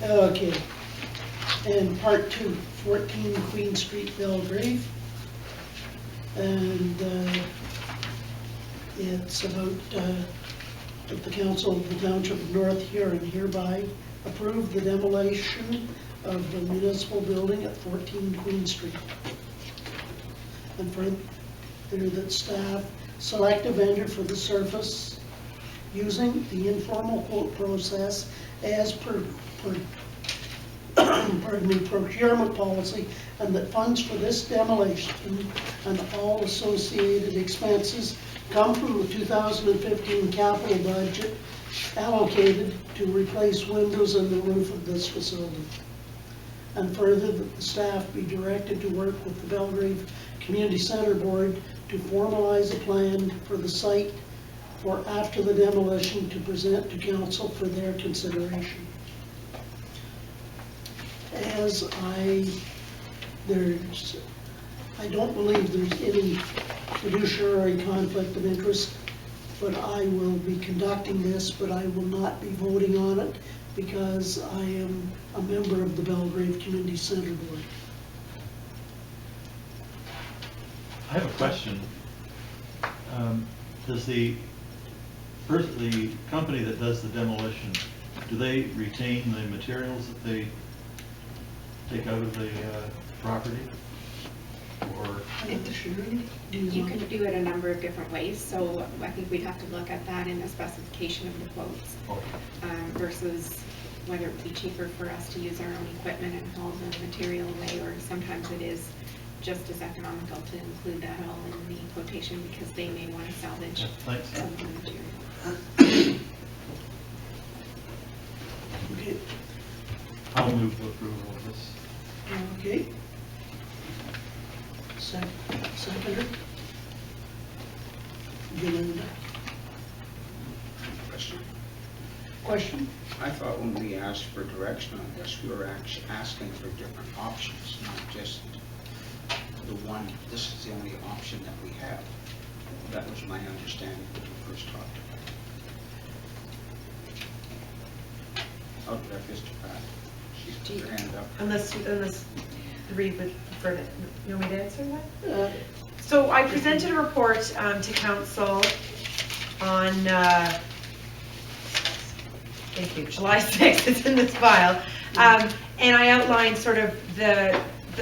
Okay. And part 2, 14 Queen Street, Belgrave. And it's about that the Council of the Township of North Huron hereby approve the demolition of the municipal building at 14 Queen Street. And further, that staff select a vendor for the surface using the informal quote process as per procurement policy, and that funds for this demolition and all associated expenses come from the 2015 capital budget allocated to replace windows in the roof of this facility. And further, that the staff be directed to work with the Belgrave Community Center Board to formalize a plan for the site for after the demolition to present to council for their consideration. As I don't believe there's any fiduciary conflict of interest, but I will be conducting this, but I will not be voting on it because I am a member of the Belgrave Community Center Board. I have a question. Does the company that does the demolition, do they retain the materials that they take out of the property? Or You can do it a number of different ways, so I think we'd have to look at that in the specification of the quotes. okay. Versus whether it would be cheaper for us to use our own equipment and haul the material away, or sometimes it is just as economical to include that all in the quotation because they may want to salvage some of the material. Okay. I'll move approval of this. Okay. Seconder. Yolanda. Question? I thought when we asked for direction on this, we were actually asking for different options, not just the one, this is the only option that we have. That was my understanding when we first talked about it. Oh, that is too bad. She's put her hand up. Unless Reed would prefer to, you want me to answer that? Uh, So I presented a report to council on, thank you, July 6th, it's in this file. And I outlined sort of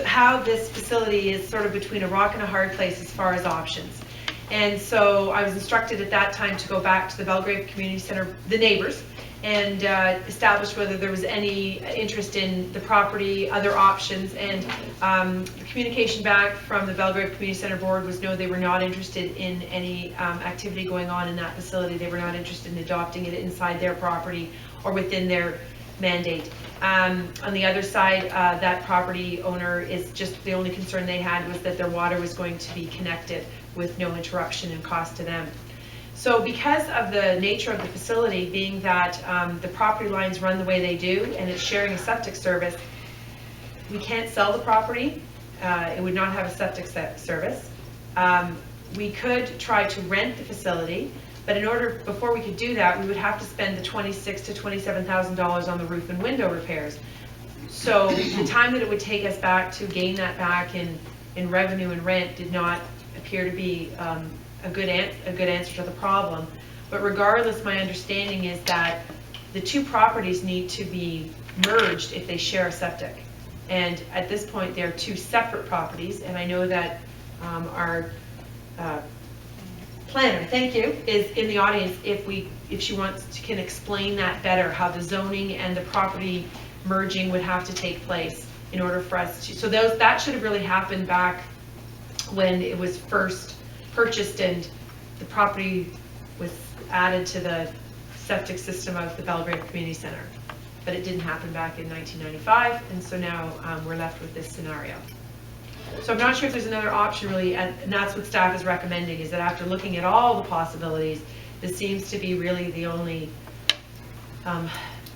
how this facility is sort of between a rock and a hard place as far as options. And so I was instructed at that time to go back to the Belgrave Community Center, the neighbors, and establish whether there was any interest in the property, other options. And the communication back from the Belgrave Community Center Board was no, they were not interested in any activity going on in that facility. They were not interested in adopting it inside their property or within their mandate. On the other side, that property owner is just, the only concern they had was that their water was going to be connected with no interruption and cost to them. So because of the nature of the facility being that the property lines run the way they do and it's sharing a septic service, we can't sell the property. It would not have a septic service. We could try to rent the facility, but in order, before we could do that, we would have to spend the $26,000 to $27,000 on the roof and window repairs. So the time that it would take us back to gain that back in revenue and rent did not appear to be a good answer to the problem. But regardless, my understanding is that the two properties need to be merged if they share a septic. And at this point, they're two separate properties, and I know that our planner, thank you, is in the audience if she wants to, can explain that better, how the zoning and the property merging would have to take place in order for us to, so that should have really happened back when it was first purchased and the property was added to the septic system of the Belgrave Community Center. But it didn't happen back in 1995, and so now we're left with this scenario. So I'm not sure if there's another option really, and that's what staff is recommending, is that after looking at all the possibilities, this seems to be really the only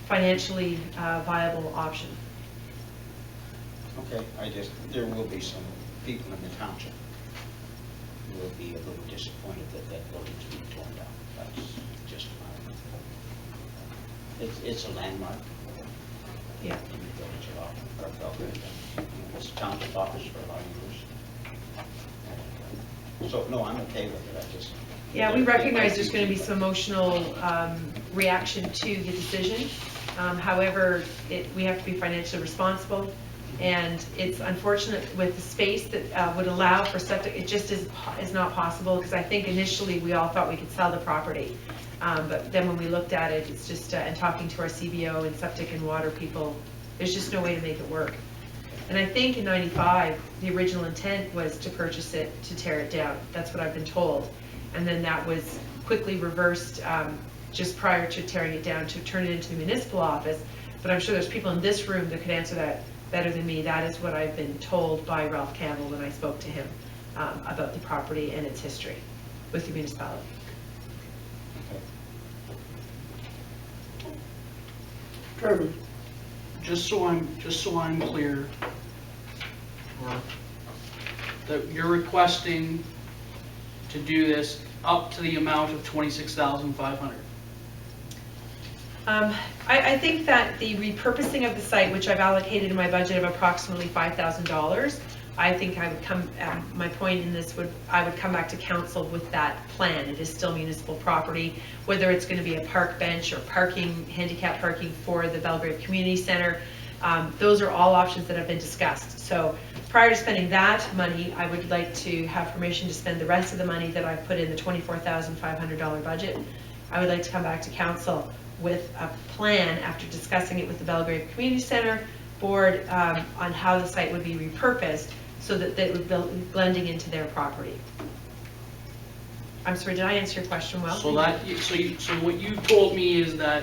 financially viable option. Okay, there will be some people in the township who will be a little disappointed that that building's being torn down. That's just my, it's a landmark. Yeah. in the village of Belgrave. It's a township office for a lot of years. So, no, I'm okay with it, I just. Yeah, we recognize there's going to be some emotional reaction to the decision. However, we have to be financially responsible, and it's unfortunate with the space that would allow for septic, it just is not possible, because I think initially we all thought we could sell the property. But then when we looked at it, it's just, and talking to our CBO and septic and water people, there's just no way to make it work. And I think in '95, the original intent was to purchase it, to tear it down. That's what I've been told. And then that was quickly reversed just prior to tearing it down to turn it into the municipal office. But I'm sure there's people in this room that could answer that better than me. That is what I've been told by Ralph Campbell when I spoke to him about the property and its history with the municipality. Trevor? Just so I'm clear, or that you're requesting to do this up to the amount of $26,500. I think that the repurposing of the site, which I've allocated in my budget of approximately $5,000, I think I would come, my point in this I would come back to council with that plan. It is still municipal property, whether it's going to be a park bench or parking, handicap parking for the Belgrave Community Center. Those are all options that have been discussed. So prior to spending that money, I would like to have permission to spend the rest of the money that I've put in the $24,500 budget. I would like to come back to council with a plan after discussing it with the Belgrave Community Center board on how the site would be repurposed so that they would be blending into their property. I'm sorry, did I answer your question well? So what you told me is that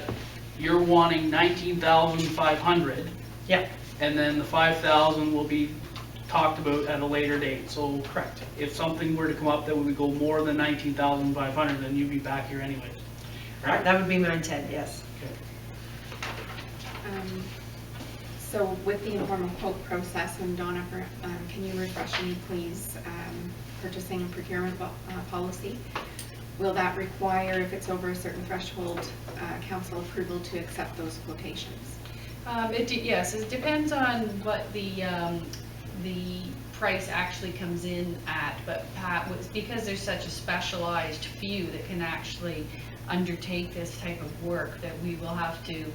you're wanting $19,500. Yeah. And then the 5,000 will be talked about at a later date. So Correct. if something were to come up that would go more than 19,500, then you'd be back here anyways. Correct? That would be my intent, yes. Okay. So with the informal quote process, and Donna, can you refresh me, please, purchasing and procurement policy? Will that require, if it's over a certain threshold, council approval to accept those quotations? Yes, it depends on what the price actually comes in at, but Pat, because there's such a specialized few that can actually undertake this type of work, that we will have to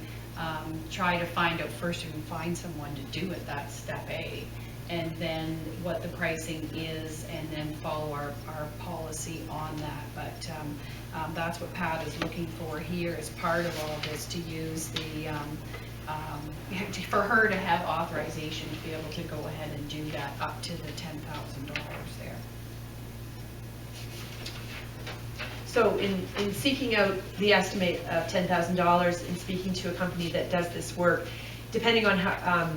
try to find out first if we can find someone to do it. That's step A. And then what the pricing is, and then follow our policy on that. But that's what Pat is looking for here as part of all this, to use the, for her to have authorization to be able to go ahead and do that up to the $10,000 there. So in seeking out the estimate of $10,000 and speaking to a company that does this work, depending on how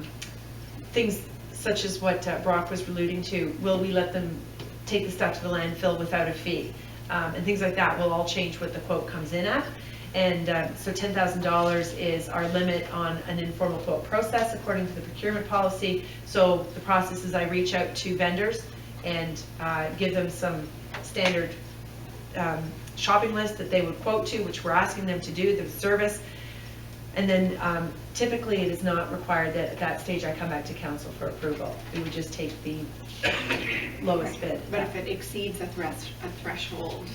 things such as what Brock was alluding to, will we let them take the stuff to the landfill without a fee? And things like that will all change what the quote comes in at. And so $10,000 is our limit on an informal quote process according to the procurement policy. So the process is I reach out to vendors and give them some standard shopping list that they would quote to, which we're asking them to do, the service. And then typically it is not required that at that stage I come back to council for approval. We would just take the lowest bid. But if it exceeds a threshold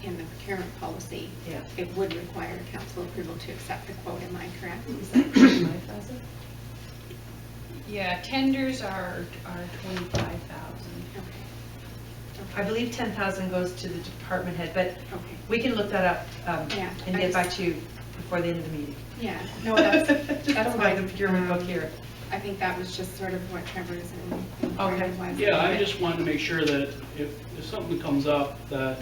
in the procurement policy, Yeah. it would require council approval to accept the quote. Am I correct? Is that 5,000? Yeah, tenders are 25,000. Okay. I believe 10,000 goes to the department head, but Okay. we can look that up Yeah, and I get back just- to you before the end of the meeting. Yeah, no, that's Just don't have fine. the procurement book here. I think that was just sort of what Trevor's Okay. was. Yeah, I just wanted to make sure that if something comes up that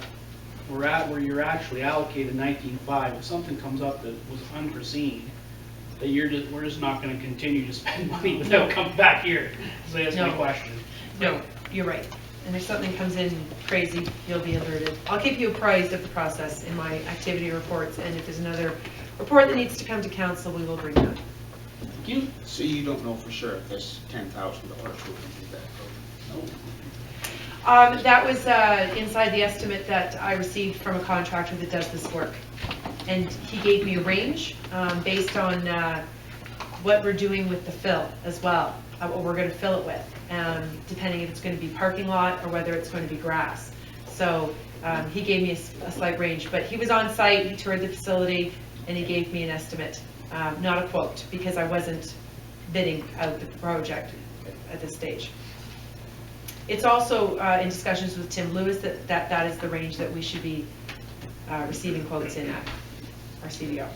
we're at where you're actually allocated 19.5, if something comes up that was unforeseen, that we're just not going to continue to spend money without coming back here. So that's my No. question. No, you're right. And if something comes in crazy, you'll be alerted. I'll keep you apprised of the process in my activity reports, and if there's another report that needs to come to council, we will bring that. Thank you. So you don't know for sure if this $10,000 will be that No. That was inside the estimate that I received from a contractor that does this work. And he gave me a range based on what we're doing with the fill as well, what we're gonna fill it with, depending if it's gonna be parking lot or whether it's going to be grass. So he gave me a slight range, but he was on site, he toured the facility, and he gave me an estimate, not a quote, because I wasn't bidding out the project at this stage. It's also in discussions with Tim Lewis that is the range that we should be receiving quotes in at, our CBO.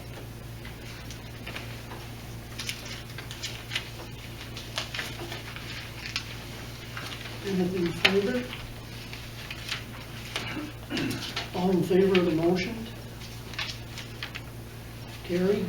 Anything further? All in favor of the motion? Carried.